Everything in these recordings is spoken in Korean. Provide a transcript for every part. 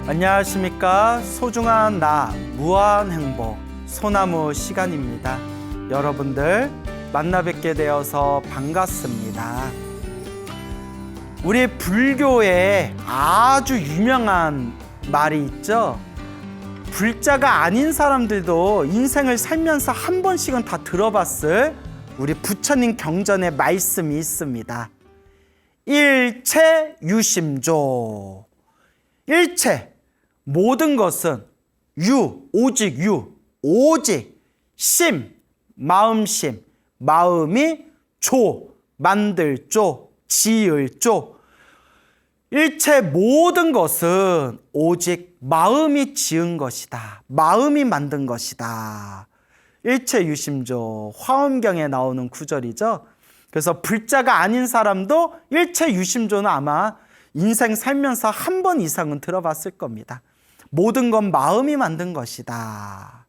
안녕하십니까. 소중한 나 무한 행복 소나무 시간입니다. 여러분들 만나 뵙게 되어서 반갑습니다. 우리 불교에 아주 유명한 말이 있죠. 불자가 아닌 사람들도 인생을 살면서 한 번씩은 다 들어봤을 우리 부처님 경전의 말씀이 있습니다. 일체 유심조. 일체, 모든 것은 오직 오직 심, 마음심, 마음이 만들 지을 일체 모든 것은 오직 마음이 지은 것이다. 마음이 만든 것이다. 일체 유심조, 화엄경에 나오는 구절이죠. 그래서 불자가 아닌 사람도 일체 유심조는 아마 인생 살면서 한 번 이상은 들어봤을 겁니다. 모든 건 마음이 만든 것이다.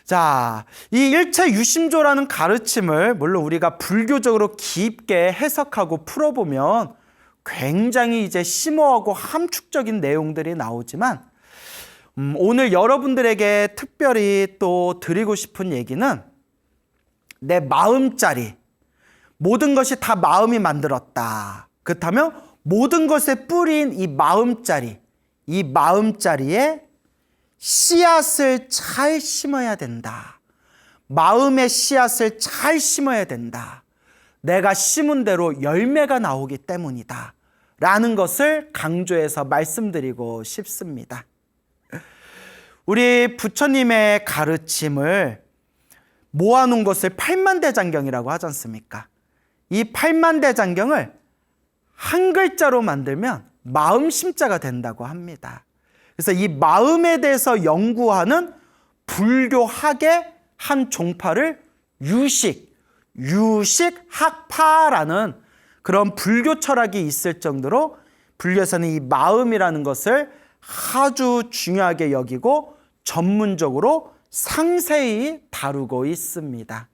자, 이 일체 유심조라는 가르침을 물론 우리가 불교적으로 깊게 해석하고 풀어보면 굉장히 이제 심오하고 함축적인 내용들이 나오지만 오늘 여러분들에게 특별히 또 드리고 싶은 얘기는 내 마음자리, 모든 것이 다 마음이 만들었다. 그렇다면 모든 것의 뿌리인 이 마음자리에 씨앗을 잘 심어야 된다. 마음의 씨앗을 잘 심어야 된다. 내가 심은 대로 열매가 나오기 때문이다. 라는 것을 강조해서 말씀드리고 싶습니다. 우리 부처님의 가르침을 모아놓은 것을 팔만대장경이라고 하지 않습니까? 이 팔만대장경을 한 글자로 만들면 마음심자가 된다고 합니다. 그래서 이 마음에 대해서 연구하는 불교학의 한 종파를 유식학파라는 그런 불교 철학이 있을 정도로 불교에서는 이 마음이라는 것을 아주 중요하게 여기고 전문적으로 상세히 다루고 있습니다.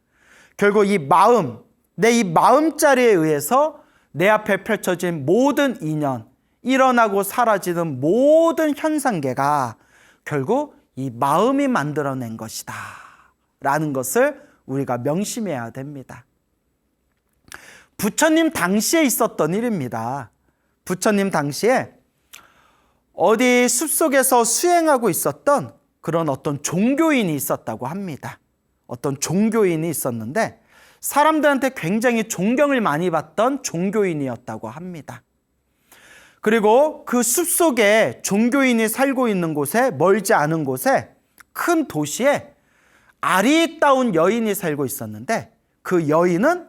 결국 이 마음, 내 이 마음자리에 의해서 내 앞에 펼쳐진 모든 인연, 일어나고 사라지는 모든 현상계가 결국 이 마음이 만들어낸 것이다 라는 것을 우리가 명심해야 됩니다. 부처님 당시에 있었던 일입니다. 부처님 당시에 어디 숲속에서 수행하고 있었던 그런 어떤 종교인이 있었다고 합니다. 어떤 종교인이 있었는데 사람들한테 굉장히 존경을 많이 받던 종교인이었다고 합니다. 그리고 그 숲속에 종교인이 살고 있는 곳에 멀지 않은 곳에 큰 도시에 아리따운 여인이 살고 있었는데 그 여인은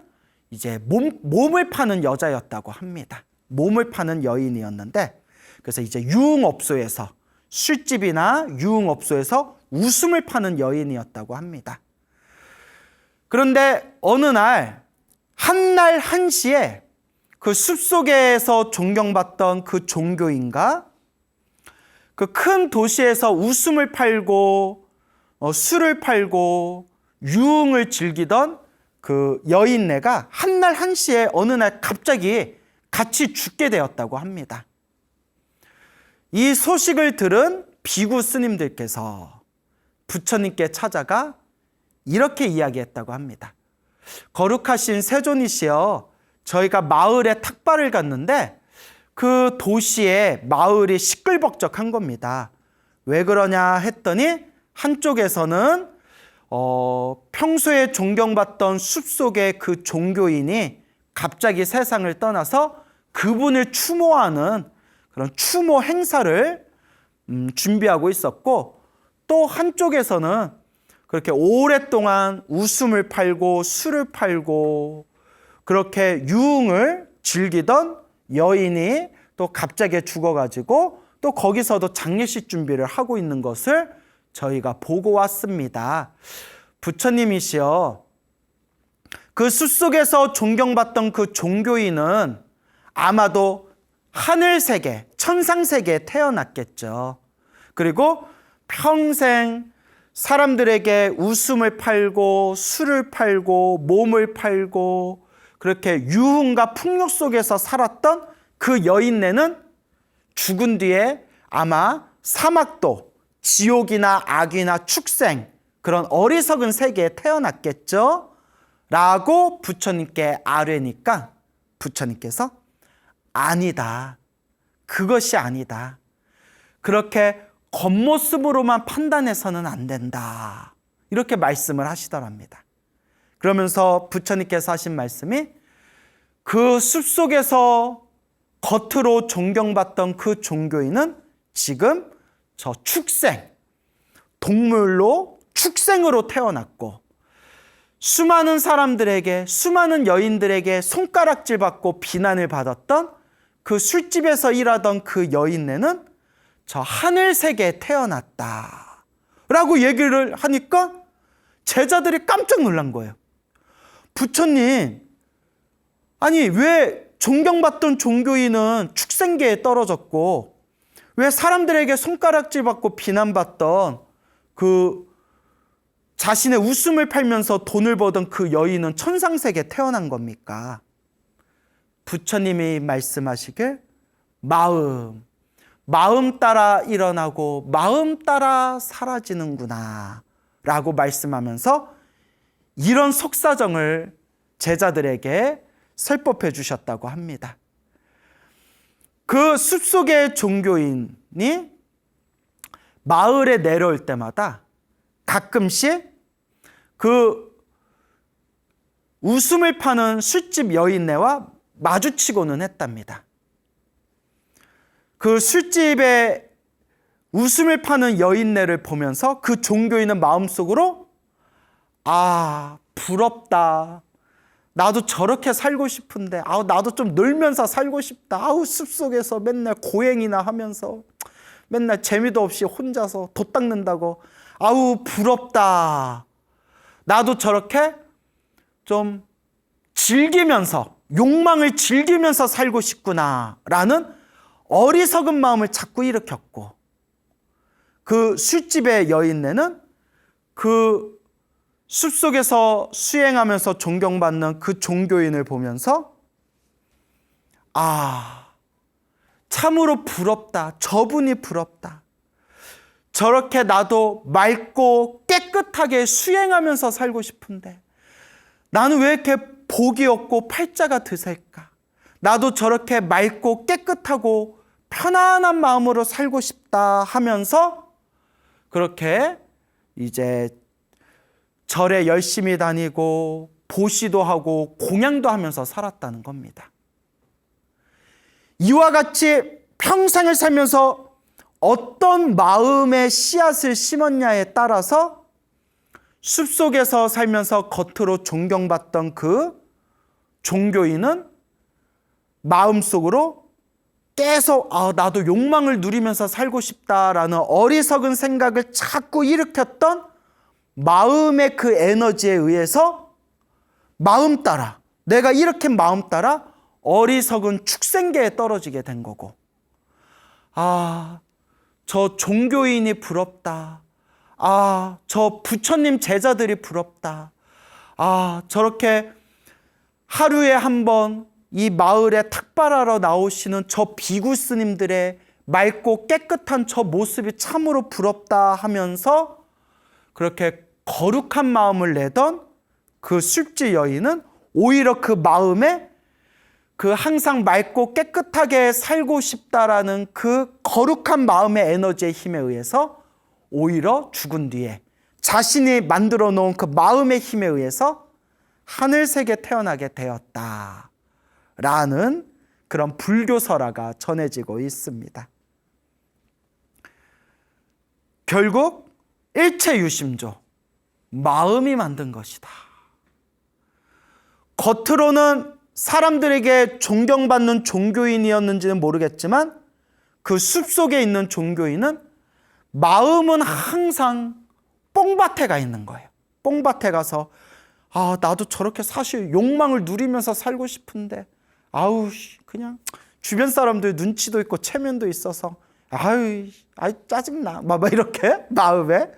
이제 몸을 파는 여자였다고 합니다. 몸을 파는 여인이었는데 그래서 이제 유흥업소에서 술집이나 유흥업소에서 웃음을 파는 여인이었다고 합니다. 그런데 어느 날 한날 한시에 그 숲속에서 존경받던 그 종교인과 그 큰 도시에서 웃음을 팔고 술을 팔고 유흥을 즐기던 그 여인네가 한날 한시에 어느 날 갑자기 같이 죽게 되었다고 합니다. 이 소식을 들은 비구 스님들께서 부처님께 찾아가 이렇게 이야기했다고 합니다. 거룩하신 세존이시여, 저희가 마을에 탁발을 갔는데 그 도시에 마을이 시끌벅적한 겁니다. 왜 그러냐 했더니 한쪽에서는 평소에 존경받던 숲속의 그 종교인이 갑자기 세상을 떠나서 그분을 추모하는 그런 추모 행사를 준비하고 있었고, 또 한쪽에서는 그렇게 오랫동안 웃음을 팔고 술을 팔고 그렇게 유흥을 즐기던 여인이 또 갑자기 죽어가지고 또 거기서도 장례식 준비를 하고 있는 것을 저희가 보고 왔습니다. 부처님이시여, 그 숲속에서 존경받던 그 종교인은 아마도 하늘세계, 천상세계에 태어났겠죠. 그리고 평생 사람들에게 웃음을 팔고 술을 팔고 몸을 팔고 그렇게 유흥과 풍요 속에서 살았던 그 여인네는 죽은 뒤에 아마 사막도, 지옥이나 악이나 축생, 그런 어리석은 세계에 태어났겠죠? 라고 부처님께 아뢰니까 부처님께서 아니다. 그것이 아니다. 그렇게 겉모습으로만 판단해서는 안 된다. 이렇게 말씀을 하시더랍니다. 그러면서 부처님께서 하신 말씀이 그 숲속에서 겉으로 존경받던 그 종교인은 지금 저 축생, 동물로 축생으로 태어났고 수많은 사람들에게, 수많은 여인들에게 손가락질 받고 비난을 받았던 그 술집에서 일하던 그 여인네는 저 하늘 세계에 태어났다 라고 얘기를 하니까 제자들이 깜짝 놀란 거예요. 부처님, 아니 왜 존경받던 종교인은 축생계에 떨어졌고 왜 사람들에게 손가락질 받고 비난받던 그 자신의 웃음을 팔면서 돈을 버던 그 여인은 천상세계에 태어난 겁니까? 부처님이 말씀하시길 마음 따라 일어나고 마음 따라 사라지는구나 라고 말씀하면서 이런 속사정을 제자들에게 설법해 주셨다고 합니다. 그 숲속의 종교인이 마을에 내려올 때마다 가끔씩 그 웃음을 파는 술집 여인네와 마주치고는 했답니다. 그 술집에 웃음을 파는 여인네를 보면서 그 종교인은 마음속으로 부럽다. 나도 저렇게 살고 싶은데 나도 좀 놀면서 살고 싶다. 숲속에서 맨날 고행이나 하면서 맨날 재미도 없이 혼자서 돛 닦는다고 부럽다. 나도 저렇게 좀 즐기면서 욕망을 즐기면서 살고 싶구나라는 어리석은 마음을 자꾸 일으켰고 그 술집의 여인네는 그 숲속에서 수행하면서 존경받는 그 종교인을 보면서 참으로 부럽다. 저분이 부럽다. 저렇게 나도 맑고 깨끗하게 수행하면서 살고 싶은데 나는 왜 이렇게 복이 없고 팔자가 드셀까? 나도 저렇게 맑고 깨끗하고 편안한 마음으로 살고 싶다 하면서 그렇게 이제 절에 열심히 다니고 보시도 하고 공양도 하면서 살았다는 겁니다. 이와 같이 평생을 살면서 어떤 마음의 씨앗을 심었냐에 따라서 숲속에서 살면서 겉으로 존경받던 그 종교인은 마음속으로 계속 나도 욕망을 누리면서 살고 싶다라는 어리석은 생각을 자꾸 일으켰던 마음의 그 에너지에 의해서 마음 따라 내가 이렇게 마음 따라 어리석은 축생계에 떨어지게 된 거고 저 종교인이 부럽다. 저 부처님 제자들이 부럽다. 저렇게 하루에 한 번 이 마을에 탁발하러 나오시는 저 비구 스님들의 맑고 깨끗한 저 모습이 참으로 부럽다 하면서 그렇게 거룩한 마음을 내던 그 술집 여인은 오히려 그 마음에 그 항상 맑고 깨끗하게 살고 싶다라는 그 거룩한 마음의 에너지의 힘에 의해서 오히려 죽은 뒤에 자신이 만들어 놓은 그 마음의 힘에 의해서 하늘세계에 태어나게 되었다라는 그런 불교설화가 전해지고 있습니다. 결국 일체유심조, 마음이 만든 것이다. 겉으로는 사람들에게 존경받는 종교인이었는지는 모르겠지만 그 숲속에 있는 종교인은 마음은 항상 뽕밭에 가 있는 거예요. 뽕밭에 가서 나도 저렇게 사실 욕망을 누리면서 살고 싶은데 그냥 주변 사람들 눈치도 있고 체면도 있어서 짜증나 막 이렇게 마음에.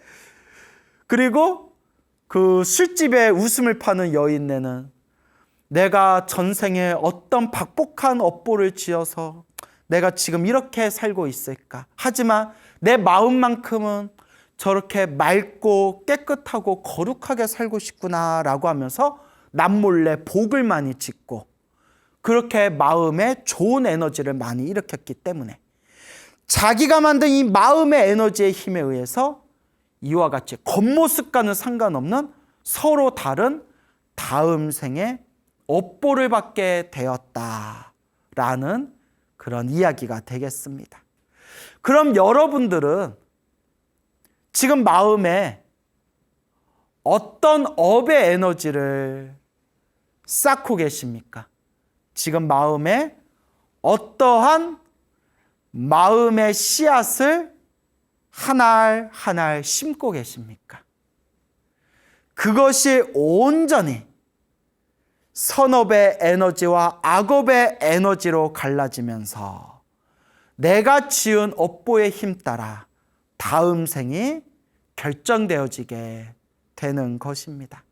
그리고 그 술집에 웃음을 파는 여인네는 내가 전생에 어떤 박복한 업보를 지어서 내가 지금 이렇게 살고 있을까? 하지만 내 마음만큼은 저렇게 맑고 깨끗하고 거룩하게 살고 싶구나라고 하면서 남몰래 복을 많이 짓고 그렇게 마음에 좋은 에너지를 많이 일으켰기 때문에 자기가 만든 이 마음의 에너지의 힘에 의해서 이와 같이 겉모습과는 상관없는 서로 다른 다음 생에 업보를 받게 되었다라는 그런 이야기가 되겠습니다. 그럼 여러분들은 지금 마음에 어떤 업의 에너지를 쌓고 계십니까? 지금 마음에 어떠한 마음의 씨앗을 한 알 한 알 심고 계십니까? 그것이 온전히 선업의 에너지와 악업의 에너지로 갈라지면서 내가 지은 업보의 힘 따라 다음 생이 결정되어지게 되는 것입니다.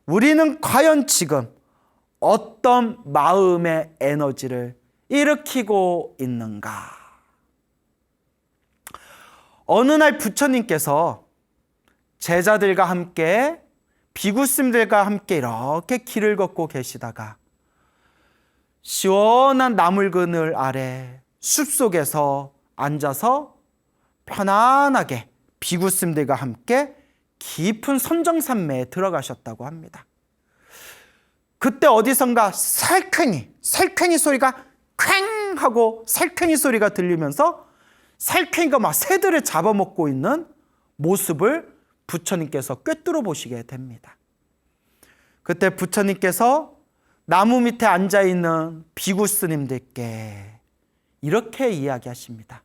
우리는 과연 지금 어떤 마음의 에너지를 일으키고 있는가? 어느 날 부처님께서 제자들과 함께 비구스님들과 함께 이렇게 길을 걷고 계시다가 시원한 나물 그늘 아래 숲속에서 앉아서 편안하게 비구스님들과 함께 깊은 선정산매에 들어가셨다고 합니다. 그때 어디선가 살쾡이 소리가 쾅 하고 살쾡이 소리가 들리면서 살쾡이가 막 새들을 잡아먹고 있는 모습을 부처님께서 꿰뚫어 보시게 됩니다. 그때 부처님께서 나무 밑에 앉아있는 비구 스님들께 이렇게 이야기하십니다.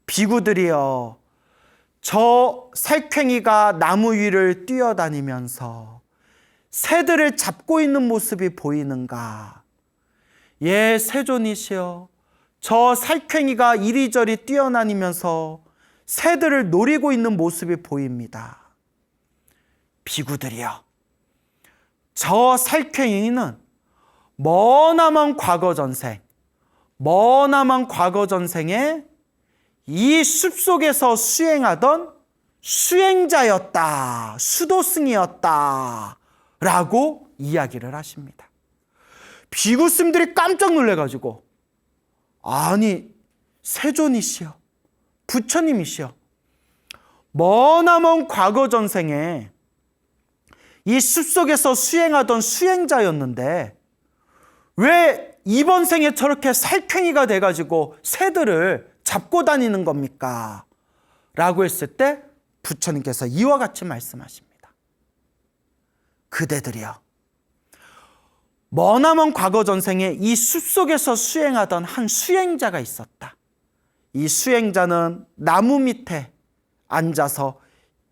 비구들이여, 저 살쾡이가 나무 위를 뛰어다니면서 새들을 잡고 있는 모습이 보이는가? 예, 세존이시여, 저 살쾡이가 이리저리 뛰어다니면서 새들을 노리고 있는 모습이 보입니다. 비구들이여, 저 살쾡이는 머나먼 과거 전생에 이 숲속에서 수행하던 수행자였다, 수도승이었다 라고 이야기를 하십니다. 비구스님들이 깜짝 놀래가지고, 아니 세존이시여, 부처님이시여, 머나먼 과거 전생에 이 숲속에서 수행하던 수행자였는데 왜 이번 생에 저렇게 살쾡이가 돼가지고 새들을 잡고 다니는 겁니까? 라고 했을 때 부처님께서 이와 같이 말씀하십니다. 그대들이여, 머나먼 과거 전생에 이 숲속에서 수행하던 한 수행자가 있었다. 이 수행자는 나무 밑에 앉아서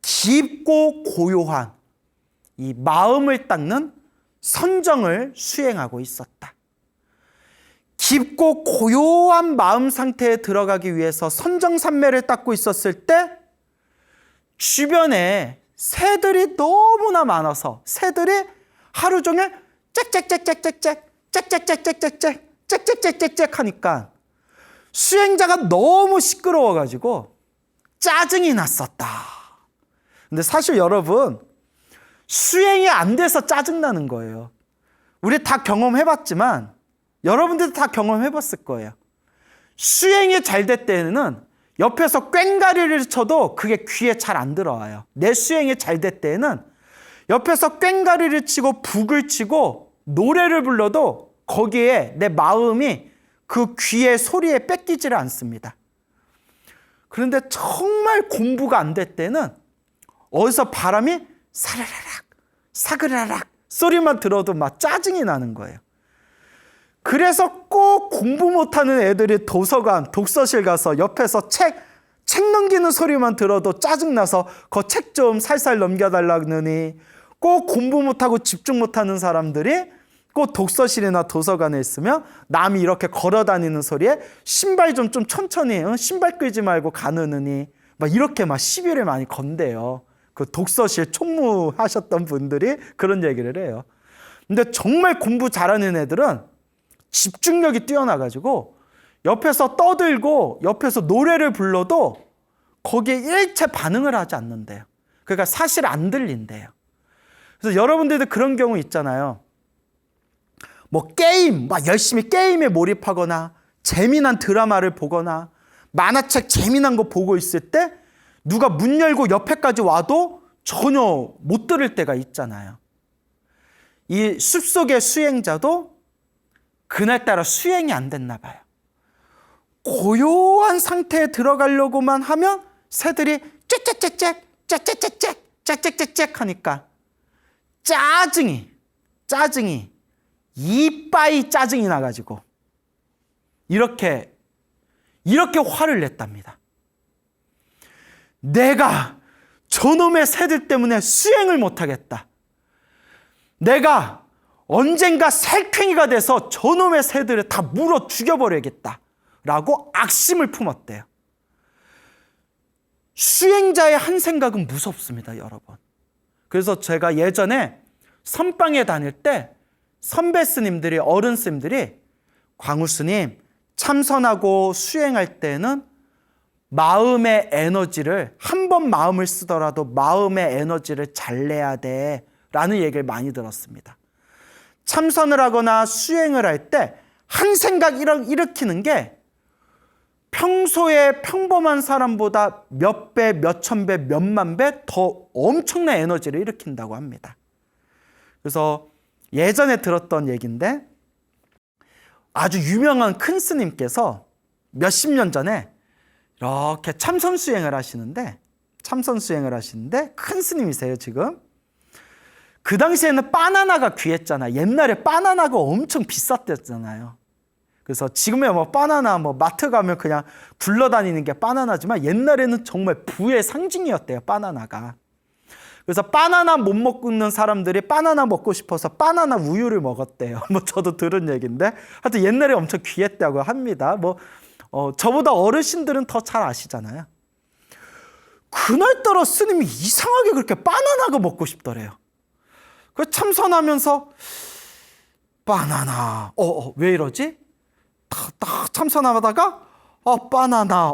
깊고 고요한 이 마음을 닦는 선정을 수행하고 있었다. 깊고 고요한 마음 상태에 들어가기 위해서 선정산매를 닦고 있었을 때 주변에 새들이 너무나 많아서 새들이 하루 종일 짹짹짹짹짹짹짹짹짹짹짹짹짹 하니까 수행자가 너무 시끄러워가지고 짜증이 났었다. 근데 사실 여러분, 수행이 안 돼서 짜증나는 거예요. 우리 다 경험해봤지만 여러분들도 다 경험해봤을 거예요. 수행이 잘 될 때는 옆에서 꽹가리를 쳐도 그게 귀에 잘 안 들어와요. 내 수행이 잘 될 때는 옆에서 꽹가리를 치고 북을 치고 노래를 불러도 거기에 내 마음이 그 귀의 소리에 뺏기지를 않습니다. 그런데 정말 공부가 안 될 때는 어디서 바람이 사르르락 사그라락 소리만 들어도 막 짜증이 나는 거예요. 그래서 꼭 공부 못하는 애들이 도서관, 독서실 가서 옆에서 책 넘기는 소리만 들어도 짜증나서 그 책 좀 살살 넘겨달라느니, 꼭 공부 못하고 집중 못하는 사람들이 꼭 독서실이나 도서관에 있으면 남이 이렇게 걸어다니는 소리에 신발 좀 천천히, 신발 끌지 말고 가느니 막 이렇게 막 시비를 많이 건대요. 그 독서실 총무하셨던 분들이 그런 얘기를 해요. 근데 정말 공부 잘하는 애들은 집중력이 뛰어나가지고 옆에서 떠들고 옆에서 노래를 불러도 거기에 일체 반응을 하지 않는데요. 그러니까 사실 안 들린대요. 그래서 여러분들도 그런 경우 있잖아요. 뭐 게임, 막 열심히 게임에 몰입하거나 재미난 드라마를 보거나 만화책 재미난 거 보고 있을 때 누가 문 열고 옆에까지 와도 전혀 못 들을 때가 있잖아요. 이 숲속의 수행자도 그날따라 수행이 안 됐나 봐요. 고요한 상태에 들어가려고만 하면 새들이 짹짹짹짹 짹짹짹짹 짹짹짹짹 하니까 짜증이 이빠이 짜증이 나가지고 이렇게 화를 냈답니다. 내가 저놈의 새들 때문에 수행을 못하겠다. 내가 언젠가 살쾡이가 돼서 저놈의 새들을 다 물어 죽여버려야겠다 라고 악심을 품었대요. 수행자의 한 생각은 무섭습니다, 여러분. 그래서 제가 예전에 선방에 다닐 때 선배 스님들이, 어른 스님들이 광우 스님, 참선하고 수행할 때는 마음의 에너지를, 한 번 마음을 쓰더라도 마음의 에너지를 잘 내야 돼 라는 얘기를 많이 들었습니다. 참선을 하거나 수행을 할 때 한 생각 일으키는 게 평소에 평범한 사람보다 몇 배, 몇 천 배, 몇만 배 더 엄청난 에너지를 일으킨다고 합니다. 그래서 예전에 들었던 얘기인데 아주 유명한 큰 스님께서 몇십 년 전에 이렇게 참선 수행을 하시는데 큰 스님이세요, 지금. 그 당시에는 바나나가 귀했잖아요. 옛날에 바나나가 엄청 비쌌댔잖아요. 그래서 지금의 뭐 바나나, 뭐 마트 가면 그냥 굴러다니는 게 바나나지만 옛날에는 정말 부의 상징이었대요, 바나나가. 그래서 바나나 못 먹는 사람들이 바나나 먹고 싶어서 바나나 우유를 먹었대요. 뭐 저도 들은 얘기인데 하여튼 옛날에 엄청 귀했다고 합니다. 저보다 어르신들은 더 잘 아시잖아요. 그날따라 스님이 이상하게 그렇게 바나나가 먹고 싶더래요. 그 참선하면서 바나나, 왜 이러지? 딱 참선하다가 바나나,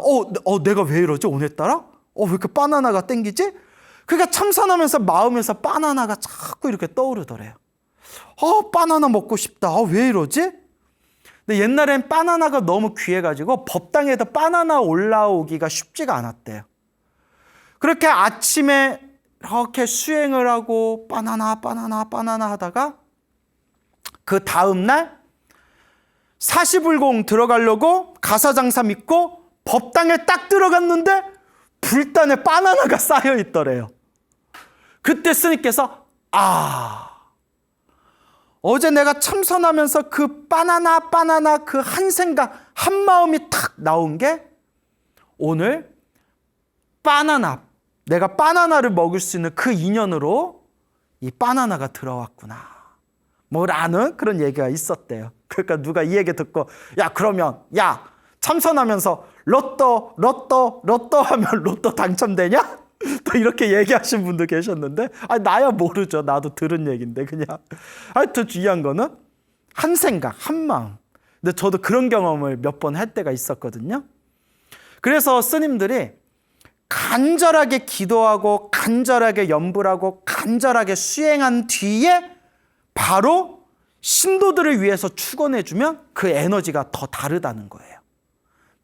내가 왜 이러지 오늘따라? 왜 이렇게 바나나가 땡기지? 그러니까 참선하면서 마음에서 바나나가 자꾸 이렇게 떠오르더래요. 바나나 먹고 싶다. 왜 이러지? 근데 옛날엔 바나나가 너무 귀해가지고 법당에도 바나나 올라오기가 쉽지가 않았대요. 그렇게 아침에 이렇게 수행을 하고 바나나 하다가 그 다음날 사시불공 들어가려고 가사장사 믿고 법당에 딱 들어갔는데 불단에 바나나가 쌓여 있더래요. 그때 스님께서 어제 내가 참선하면서 그 바나나 그 한 생각, 한 마음이 탁 나온 게 오늘 내가 바나나를 먹을 수 있는 그 인연으로 이 바나나가 들어왔구나. 라는 그런 얘기가 있었대요. 그러니까 누가 이 얘기 듣고 그러면 참선하면서 로또 하면 로또 당첨되냐? 또 이렇게 얘기하신 분도 계셨는데 나야 모르죠. 나도 들은 얘기인데 그냥. 하여튼 중요한 거는 한 생각, 한 마음. 근데 저도 그런 경험을 몇 번 할 때가 있었거든요. 그래서 스님들이 간절하게 기도하고 간절하게 염불하고 간절하게 수행한 뒤에 바로 신도들을 위해서 축원해주면 그 에너지가 더 다르다는 거예요.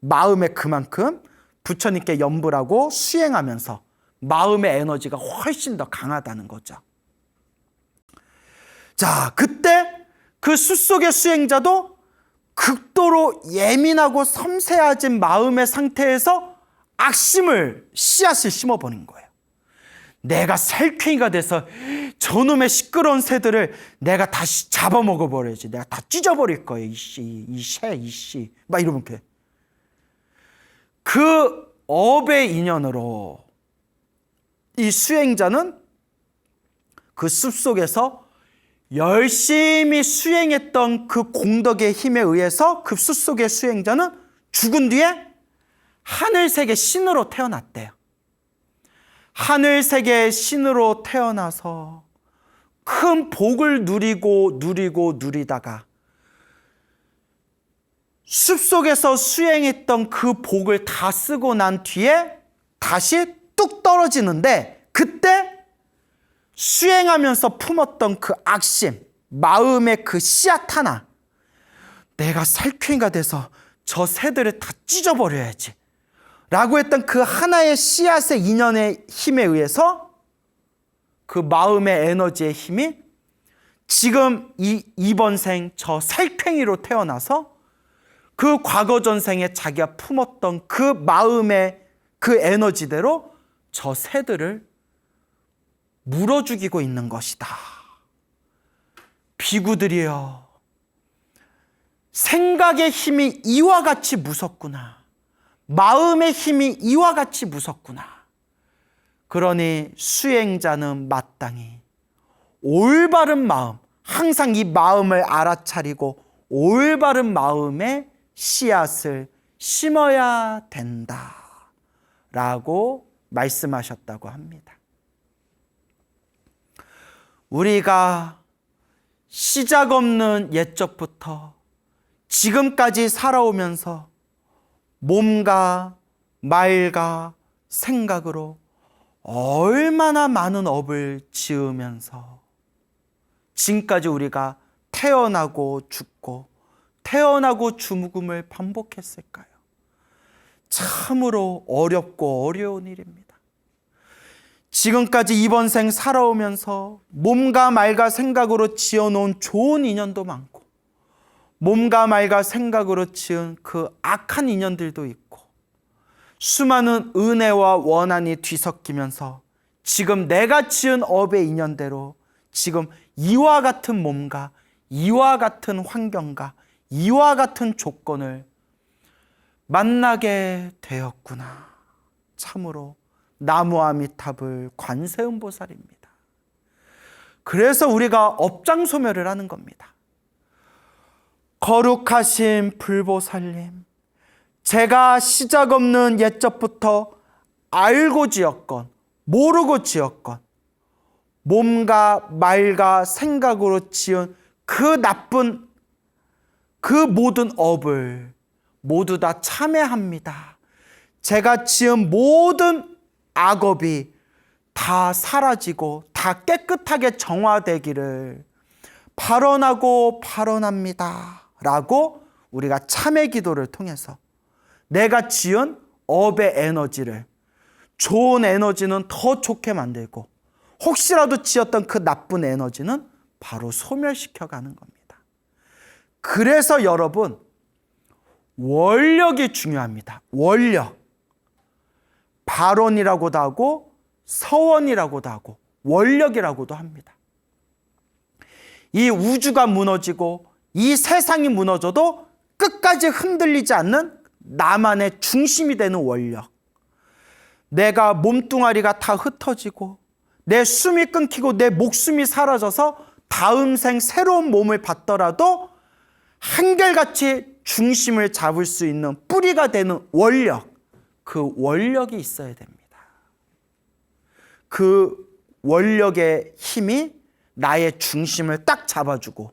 마음에 그만큼 부처님께 염불하고 수행하면서 마음의 에너지가 훨씬 더 강하다는 거죠. 자, 그때 그 숲속의 수행자도 극도로 예민하고 섬세해진 마음의 상태에서 씨앗을 심어버린 거예요. 내가 살쾡이가 돼서 저놈의 시끄러운 새들을 내가 다시 잡아먹어버려야지. 내가 다 찢어버릴 거예요. 이씨. 막 이러면 그 업의 인연으로 이 수행자는 그 숲속에서 열심히 수행했던 그 공덕의 힘에 의해서 그 숲속의 수행자는 죽은 뒤에 하늘세계 신으로 태어났대요. 하늘세계의 신으로 태어나서 큰 복을 누리다가 숲속에서 수행했던 그 복을 다 쓰고 난 뒤에 다시 뚝 떨어지는데, 그때 수행하면서 품었던 그 악심, 마음의 그 씨앗 하나, 내가 살쾡이가 돼서 저 새들을 다 찢어버려야지 라고 했던 그 하나의 씨앗의 인연의 힘에 의해서 그 마음의 에너지의 힘이 지금 이번 생 저 살쾡이로 태어나서 그 과거 전생에 자기가 품었던 그 마음의 그 에너지대로 저 새들을 물어 죽이고 있는 것이다. 비구들이여, 생각의 힘이 이와 같이 무섭구나. 마음의 힘이 이와 같이 무섭구나. 그러니 수행자는 마땅히 올바른 마음, 항상 이 마음을 알아차리고 올바른 마음의 씨앗을 심어야 된다 라고 말씀하셨다고 합니다. 우리가 시작 없는 옛적부터 지금까지 살아오면서 몸과 말과 생각으로 얼마나 많은 업을 지으면서 지금까지 우리가 태어나고 죽고 태어나고 죽음을 반복했을까요? 참으로 어렵고 어려운 일입니다. 지금까지 이번 생 살아오면서 몸과 말과 생각으로 지어놓은 좋은 인연도 많고 몸과 말과 생각으로 지은 그 악한 인연들도 있고 수많은 은혜와 원한이 뒤섞이면서 지금 내가 지은 업의 인연대로 지금 이와 같은 몸과 이와 같은 환경과 이와 같은 조건을 만나게 되었구나. 참으로 나무아미타불 관세음보살입니다. 그래서 우리가 업장소멸을 하는 겁니다. 거룩하신 불보살님, 제가 시작 없는 옛적부터 알고 지었건 모르고 지었건 몸과 말과 생각으로 지은 그 나쁜 그 모든 업을 모두 다 참회합니다. 제가 지은 모든 악업이 다 사라지고 다 깨끗하게 정화되기를 발언하고 발언합니다 라고 우리가 참회 기도를 통해서 내가 지은 업의 에너지를, 좋은 에너지는 더 좋게 만들고 혹시라도 지었던 그 나쁜 에너지는 바로 소멸시켜가는 겁니다. 그래서 여러분, 원력이 중요합니다. 원력. 발언이라고도 하고 서원이라고도 하고 원력이라고도 합니다. 이 우주가 무너지고 이 세상이 무너져도 끝까지 흔들리지 않는 나만의 중심이 되는 원력. 내가 몸뚱아리가 다 흩어지고 내 숨이 끊기고 내 목숨이 사라져서 다음 생 새로운 몸을 받더라도 한결같이 중심을 잡을 수 있는 뿌리가 되는 원력, 그 원력이 있어야 됩니다. 그 원력의 힘이 나의 중심을 딱 잡아주고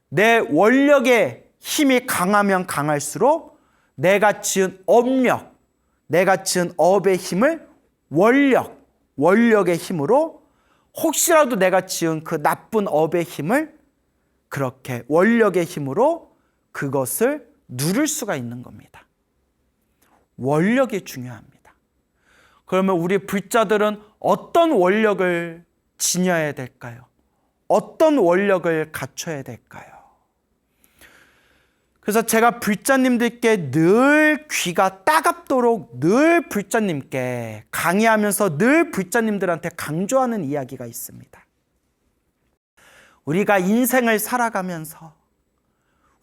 내 원력의 힘이 강하면 강할수록 내가 지은 업력, 내가 지은 업의 힘을 원력의 힘으로 혹시라도 내가 지은 그 나쁜 업의 힘을 그렇게 원력의 힘으로 그것을 누를 수가 있는 겁니다. 원력이 중요합니다. 그러면 우리 불자들은 어떤 원력을 지녀야 될까요? 어떤 원력을 갖춰야 될까요? 그래서 제가 불자님들께 늘 귀가 따갑도록 늘 불자님께 강의하면서 늘 불자님들한테 강조하는 이야기가 있습니다. 우리가 인생을 살아가면서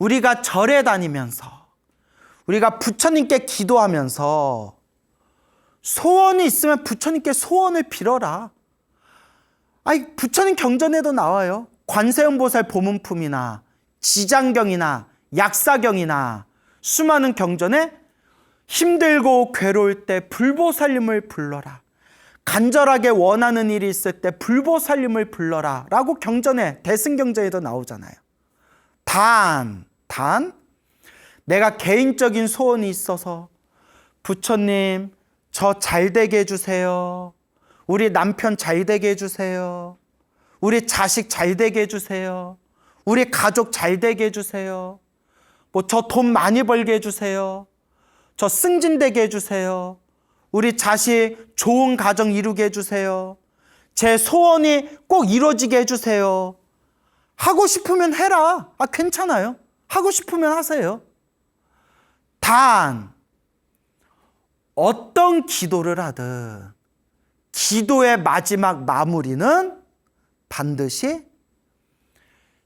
우리가 절에 다니면서 우리가 부처님께 기도하면서 소원이 있으면 부처님께 소원을 빌어라. 아니, 부처님 경전에도 나와요. 관세음보살 보문품이나 지장경이나 약사경이나 수많은 경전에 힘들고 괴로울 때 불보살님을 불러라. 간절하게 원하는 일이 있을 때 불보살님을 불러라 라고 경전에 대승경전에도 나오잖아요. 단 내가 개인적인 소원이 있어서 부처님 저 잘되게 해주세요. 우리 남편 잘되게 해주세요. 우리 자식 잘되게 해주세요. 우리 가족 잘되게 해주세요. 뭐 저 돈 많이 벌게 해주세요. 저 승진되게 해주세요. 우리 자식 좋은 가정 이루게 해주세요. 제 소원이 꼭 이루어지게 해주세요. 하고 싶으면 해라. 괜찮아요. 하고 싶으면 하세요. 단 어떤 기도를 하든 기도의 마지막 마무리는 반드시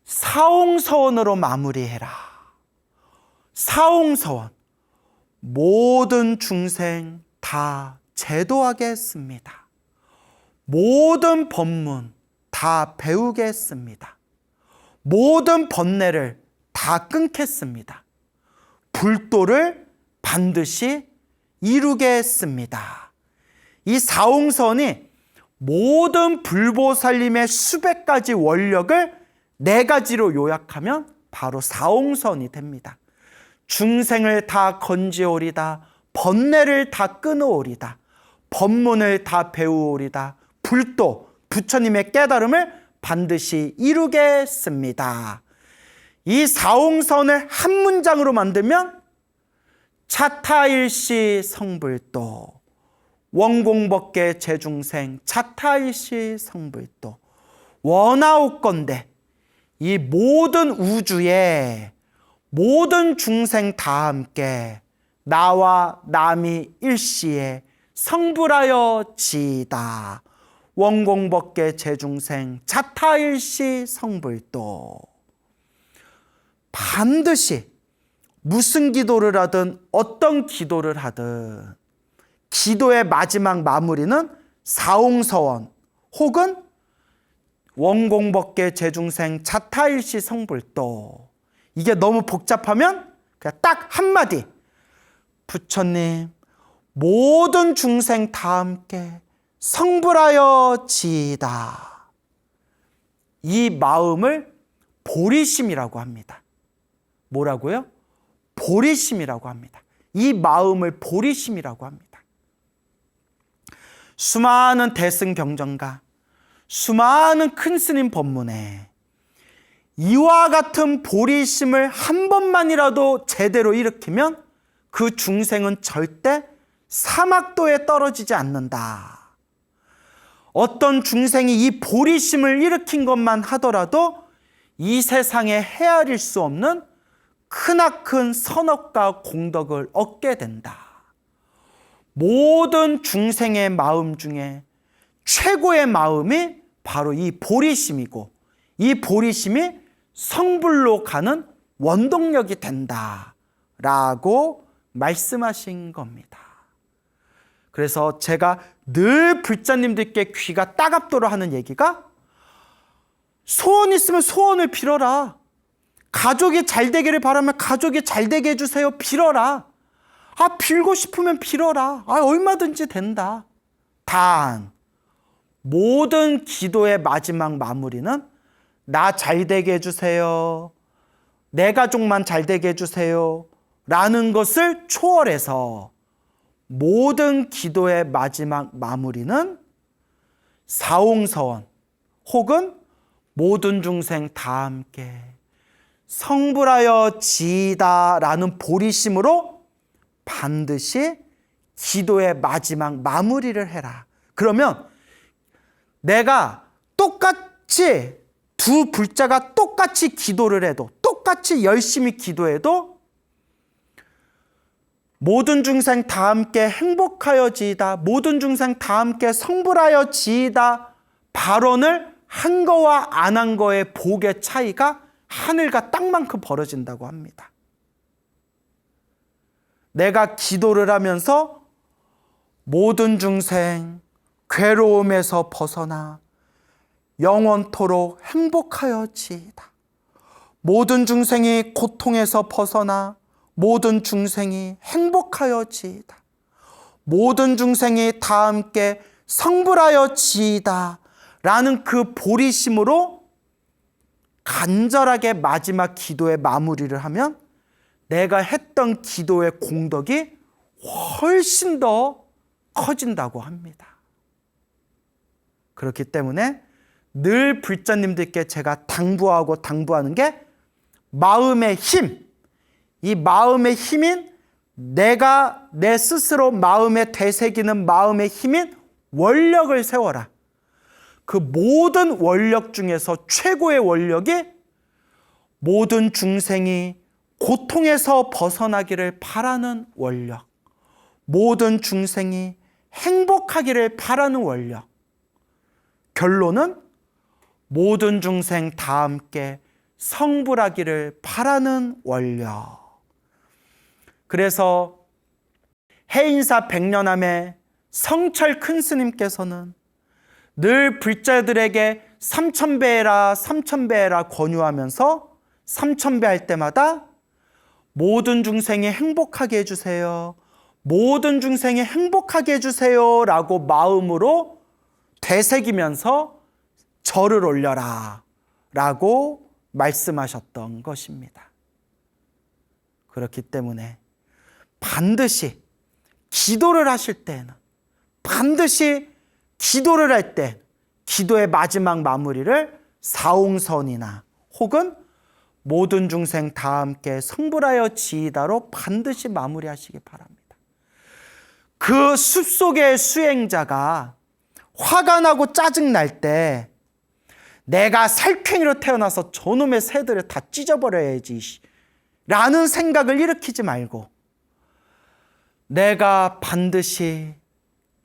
사옹서원으로 마무리해라. 사옹서원. 모든 중생 다 제도하게 했습니다. 모든 법문 다 배우게 했습니다. 모든 번뇌를 다 끊겠습니다. 불도를 반드시 이루게 했습니다. 이 사옹선이 모든 불보살님의 수백 가지 원력을 네 가지로 요약하면 바로 사옹선이 됩니다. 중생을 다 건지오리다. 번뇌를 다 끊어오리다. 법문을 다 배우오리다. 불도, 부처님의 깨달음을 반드시 이루게 했습니다. 이 사옹선을 한 문장으로 만들면 차타일시 성불도, 원공법계 제중생 차타일시 성불도, 원하옵건대 이 모든 우주에 모든 중생 다 함께 나와 남이 일시에 성불하여 지이다. 원공법계 제중생 차타일시 성불도. 반드시 무슨 기도를 하든 어떤 기도를 하든 기도의 마지막 마무리는 사옹서원 혹은 원공법계 제중생 차타일시 성불도. 이게 너무 복잡하면 그냥 딱 한마디. 부처님 모든 중생 다 함께 성불하여 지이다. 이 마음을 보리심이라고 합니다. 뭐라고요? 보리심이라고 합니다. 이 마음을 보리심이라고 합니다. 수많은 대승경전가, 수많은 큰 스님 법문에 이와 같은 보리심을 한 번만이라도 제대로 일으키면 그 중생은 절대 사막도에 떨어지지 않는다. 어떤 중생이 이 보리심을 일으킨 것만 하더라도 이 세상에 헤아릴 수 없는 크나큰 선업과 공덕을 얻게 된다. 모든 중생의 마음 중에 최고의 마음이 바로 이 보리심이고 이 보리심이 성불로 가는 원동력이 된다라고 말씀하신 겁니다. 그래서 제가 늘 불자님들께 귀가 따갑도록 하는 얘기가 소원 있으면 소원을 빌어라. 가족이 잘 되기를 바라면 가족이 잘 되게 해주세요. 빌어라. 빌고 싶으면 빌어라. 얼마든지 된다. 단 모든 기도의 마지막 마무리는 나 잘 되게 해주세요. 내 가족만 잘 되게 해주세요. 라는 것을 초월해서 모든 기도의 마지막 마무리는 사옹서원 혹은 모든 중생 다 함께 성불하여 지이다 라는 보리심으로 반드시 기도의 마지막 마무리를 해라. 그러면 내가 똑같이 두 불자가 똑같이 기도를 해도 똑같이 열심히 기도해도 모든 중생 다 함께 행복하여 지이다. 모든 중생 다 함께 성불하여 지이다. 발언을 한 거와 안 한 거의 복의 차이가 하늘과 땅만큼 벌어진다고 합니다. 내가 기도를 하면서 모든 중생 괴로움에서 벗어나 영원토록 행복하여 지이다. 모든 중생이 고통에서 벗어나 모든 중생이 행복하여 지이다. 모든 중생이 다 함께 성불하여 지이다. 라는 그 보리심으로 간절하게 마지막 기도의 마무리를 하면 내가 했던 기도의 공덕이 훨씬 더 커진다고 합니다. 그렇기 때문에 늘 불자님들께 제가 당부하는 게 마음의 힘, 이 마음의 힘인 내가 내 스스로 마음에 되새기는 마음의 힘인 원력을 세워라. 그 모든 원력 중에서 최고의 원력이 모든 중생이 고통에서 벗어나기를 바라는 원력, 모든 중생이 행복하기를 바라는 원력, 결론은 모든 중생 다 함께 성불하기를 바라는 원력. 그래서 해인사 백년함의 성철 큰 스님께서는 늘 불자들에게 삼천배해라 삼천배해라 권유하면서 삼천배 할 때마다 모든 중생이 행복하게 해주세요, 모든 중생이 행복하게 해주세요 라고 마음으로 되새기면서 절을 올려라 라고 말씀하셨던 것입니다. 그렇기 때문에 반드시 기도를 하실 때는, 반드시 기도를 할 때 기도의 마지막 마무리를 사옹선이나 혹은 모든 중생 다 함께 성불하여 지이다로 반드시 마무리하시기 바랍니다. 그 숲속의 수행자가 화가 나고 짜증날 때 내가 살쾡이로 태어나서 저놈의 새들을 다 찢어버려야지 라는 생각을 일으키지 말고 내가 반드시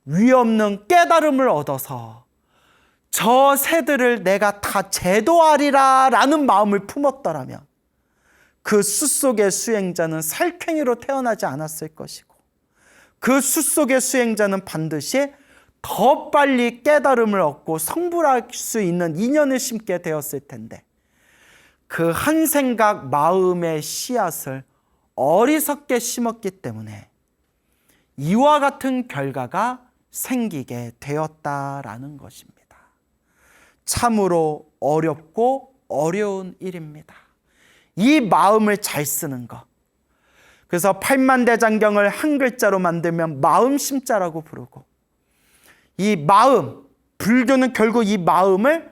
위없는 깨달음을 얻어서 저 새들을 내가 다 제도하리라 라는 마음을 품었더라면 그 숲속의 수행자는 살쾡이로 태어나지 않았을 것이고 그 숲속의 수행자는 반드시 더 빨리 깨달음을 얻고 성불할 수 있는 인연을 심게 되었을 텐데 그 한 생각 마음의 씨앗을 어리석게 심었기 때문에 이와 같은 결과가 생기게 되었다라는 것입니다. 참으로 어렵고 어려운 일입니다. 이 마음을 잘 쓰는 것. 그래서 팔만대장경을 한 글자로 만들면 마음심자라고 부르고 이 마음, 불교는 결국 이 마음을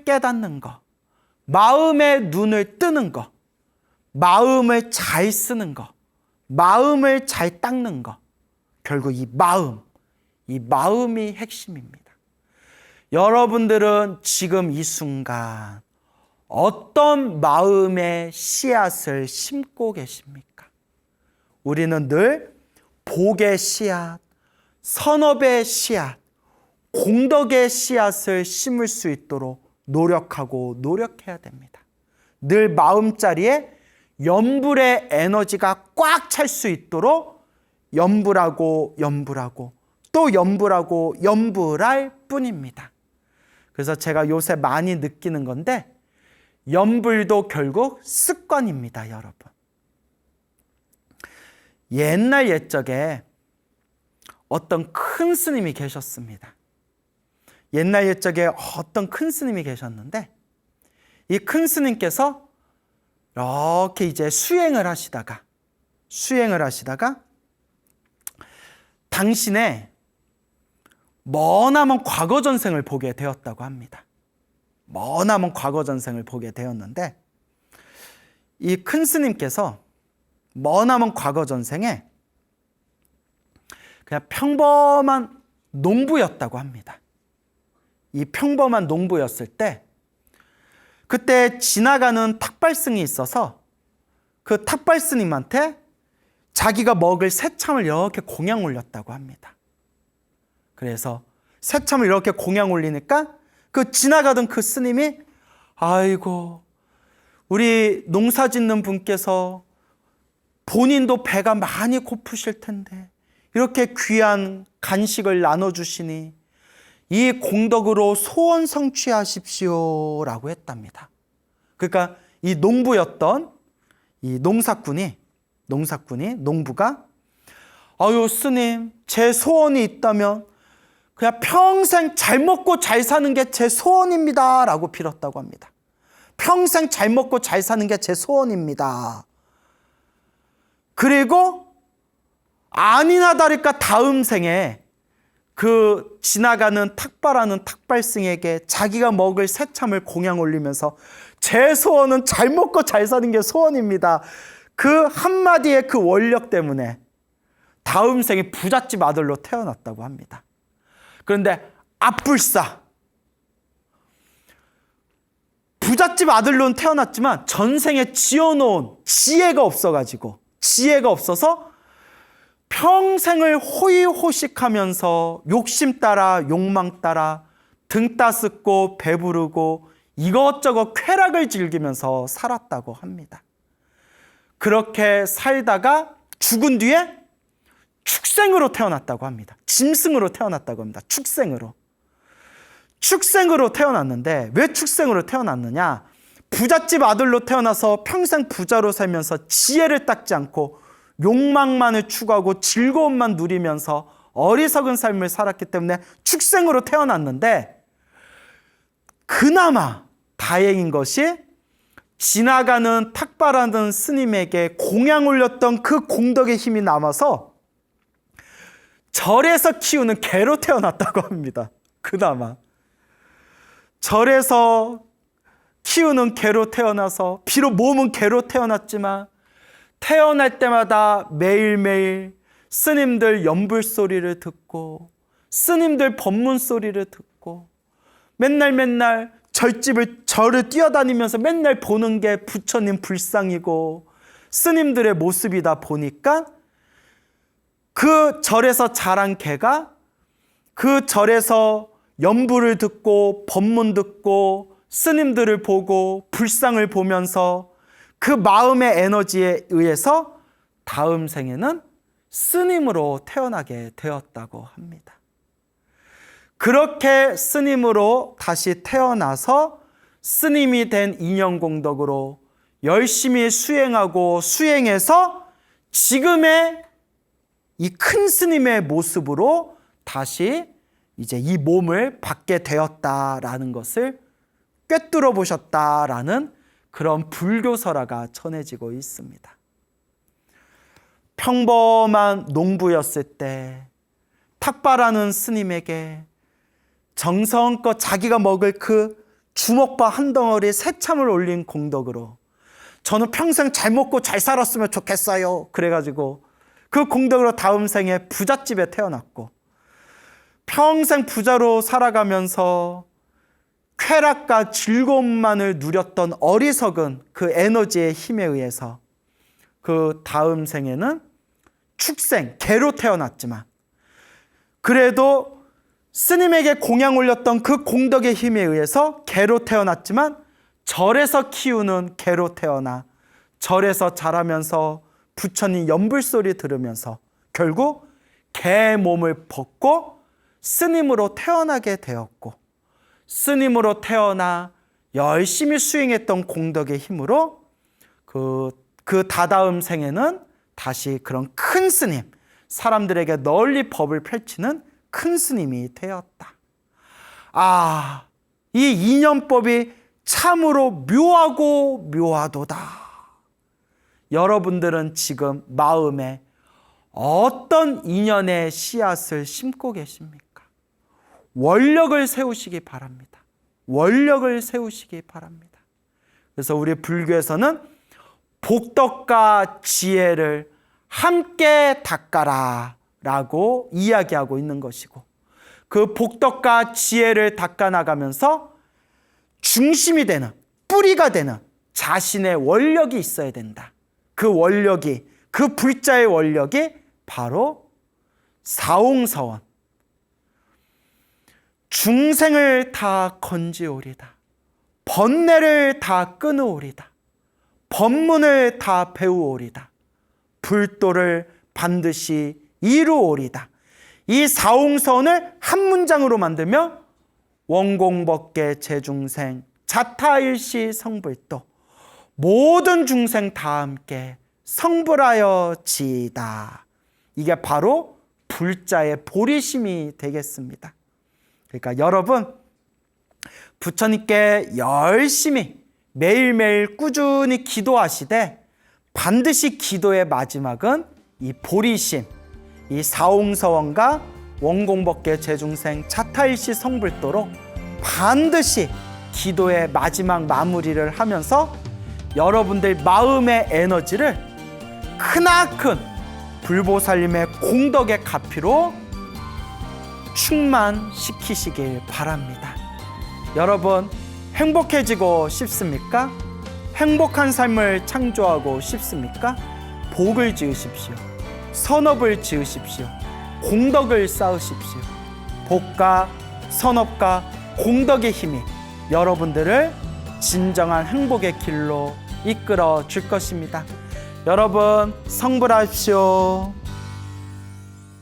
깨닫는 것, 마음의 눈을 뜨는 것, 마음을 잘 쓰는 것, 마음을 잘 닦는 것, 결국 이 마음이 핵심입니다. 여러분들은 지금 이 순간 어떤 마음의 씨앗을 심고 계십니까? 우리는 늘 복의 씨앗, 선업의 씨앗, 공덕의 씨앗을 심을 수 있도록 노력해야 됩니다. 늘 마음자리에 염불의 에너지가 꽉 찰 수 있도록 염불하고 또 염불할 뿐입니다. 그래서 제가 요새 많이 느끼는 건데 염불도 결국 습관입니다, 여러분. 옛날 옛적에 어떤 큰 스님이 계셨습니다. 옛날 옛적에 어떤 큰 스님이 계셨는데 이 큰 스님께서 이렇게 이제 수행을 하시다가 당신의 머나먼 과거 전생을 보게 되었다고 합니다. 머나먼 과거 전생을 보게 되었는데 이 큰 스님께서 머나먼 과거 전생에 그냥 평범한 농부였다고 합니다. 이 평범한 농부였을 때 그때 지나가는 탁발승이 있어서 그 탁발스님한테 자기가 먹을 새참을 이렇게 공양 올렸다고 합니다. 그래서 새참을 이렇게 공양 올리니까 그 지나가던 그 스님이 아이고 우리 농사 짓는 분께서 본인도 배가 많이 고프실 텐데 이렇게 귀한 간식을 나눠주시니 이 공덕으로 소원 성취하십시오 라고 했답니다. 그러니까 이 농부였던 이 농부가 아유 스님 제 소원이 있다면 그냥 평생 잘 먹고 잘 사는 게 제 소원입니다 라고 빌었다고 합니다. 평생 잘 먹고 잘 사는 게 제 소원입니다 그리고 아니나 다를까 다음 생에 그 지나가는 탁발하는 탁발승에게 자기가 먹을 새참을 공양 올리면서 제 소원은 잘 먹고 잘 사는 게 소원입니다. 그 한마디의 그 원력 때문에 다음 생에 부잣집 아들로 태어났다고 합니다. 그런데 앞불사, 부잣집 아들로는 태어났지만 전생에 지어놓은 지혜가 없어서 평생을 호의호식하면서 욕심 따라 욕망 따라 등 따숩고 배부르고 이것저것 쾌락을 즐기면서 살았다고 합니다. 그렇게 살다가 죽은 뒤에 축생으로 태어났다고 합니다. 짐승으로 태어났다고 합니다. 축생으로 태어났는데 왜 축생으로 태어났느냐? 부잣집 아들로 태어나서 평생 부자로 살면서 지혜를 닦지 않고 욕망만을 추구하고 즐거움만 누리면서 어리석은 삶을 살았기 때문에 축생으로 태어났는데, 그나마 다행인 것이 지나가는 탁발하는 스님에게 공양 올렸던 그 공덕의 힘이 남아서 절에서 키우는 개로 태어났다고 합니다. 그나마 절에서 키우는 개로 태어나서 비록 몸은 개로 태어났지만 태어날 때마다 매일매일 스님들 연불 소리를 듣고 스님들 법문 소리를 듣고 맨날 절을 뛰어다니면서 맨날 보는 게 부처님 불상이고 스님들의 모습이다 보니까 그 절에서 자란 개가 그 절에서 연불을 듣고 법문 듣고 스님들을 보고 불상을 보면서 그 마음의 에너지에 의해서 다음 생에는 스님으로 태어나게 되었다고 합니다. 그렇게 스님으로 다시 태어나서 스님이 된 인연공덕으로 열심히 수행하고 수행해서 지금의 이 큰 스님의 모습으로 다시 이제 이 몸을 받게 되었다라는 것을 꿰뚫어 보셨다라는 그런 불교설화가 전해지고 있습니다. 평범한 농부였을 때 탁발하는 스님에게 정성껏 자기가 먹을 그 주먹밥 한 덩어리 새참을 올린 공덕으로 저는 평생 잘 먹고 잘 살았으면 좋겠어요. 그래가지고 그 공덕으로 다음 생에 부잣집에 태어났고 평생 부자로 살아가면서 쾌락과 즐거움만을 누렸던 어리석은 그 에너지의 힘에 의해서 그 다음 생에는 축생, 개로 태어났지만 그래도 스님에게 공양 올렸던 그 공덕의 힘에 의해서 개로 태어났지만 절에서 키우는 개로 태어나 절에서 자라면서 부처님 연불소리 들으면서 결국 개 몸을 벗고 스님으로 태어나게 되었고 스님으로 태어나 열심히 수행했던 공덕의 힘으로 그 다다음 생에는 다시 그런 큰 스님, 사람들에게 널리 법을 펼치는 큰 스님이 되었다. 아, 이 인연법이 참으로 묘하고 묘하도다. 여러분들은 지금 마음에 어떤 인연의 씨앗을 심고 계십니까? 원력을 세우시기 바랍니다. 원력을 세우시기 바랍니다. 그래서 우리 불교에서는 복덕과 지혜를 함께 닦아라 라고 이야기하고 있는 것이고, 그 복덕과 지혜를 닦아나가면서 중심이 되는, 뿌리가 되는 자신의 원력이 있어야 된다. 그 원력이, 그 불자의 원력이 바로 사옹서원, 중생을 다 건지오리다, 번뇌를 다 끊으오리다, 법문을 다 배우오리다, 불도를 반드시 이루오리다. 이 사옹서원을 한 문장으로 만들면 원공법계 제중생 자타일시 성불도, 모든 중생 다 함께 성불하여 지이다. 이게 바로 불자의 보리심이 되겠습니다. 그러니까 여러분, 부처님께 열심히 매일매일 꾸준히 기도하시되 반드시 기도의 마지막은 이 보리심, 이 사홍서원과 원공법계 재중생 차타일시 성불도로 반드시 기도의 마지막 마무리를 하면서 여러분들 마음의 에너지를 크나큰 불보살님의 공덕의 가피로 충만시키시길 바랍니다. 여러분, 행복해지고 싶습니까? 행복한 삶을 창조하고 싶습니까? 복을 지으십시오. 선업을 지으십시오. 공덕을 쌓으십시오. 복과 선업과 공덕의 힘이 여러분들을 진정한 행복의 길로 이끌어 줄 것입니다. 여러분, 성불하십시오.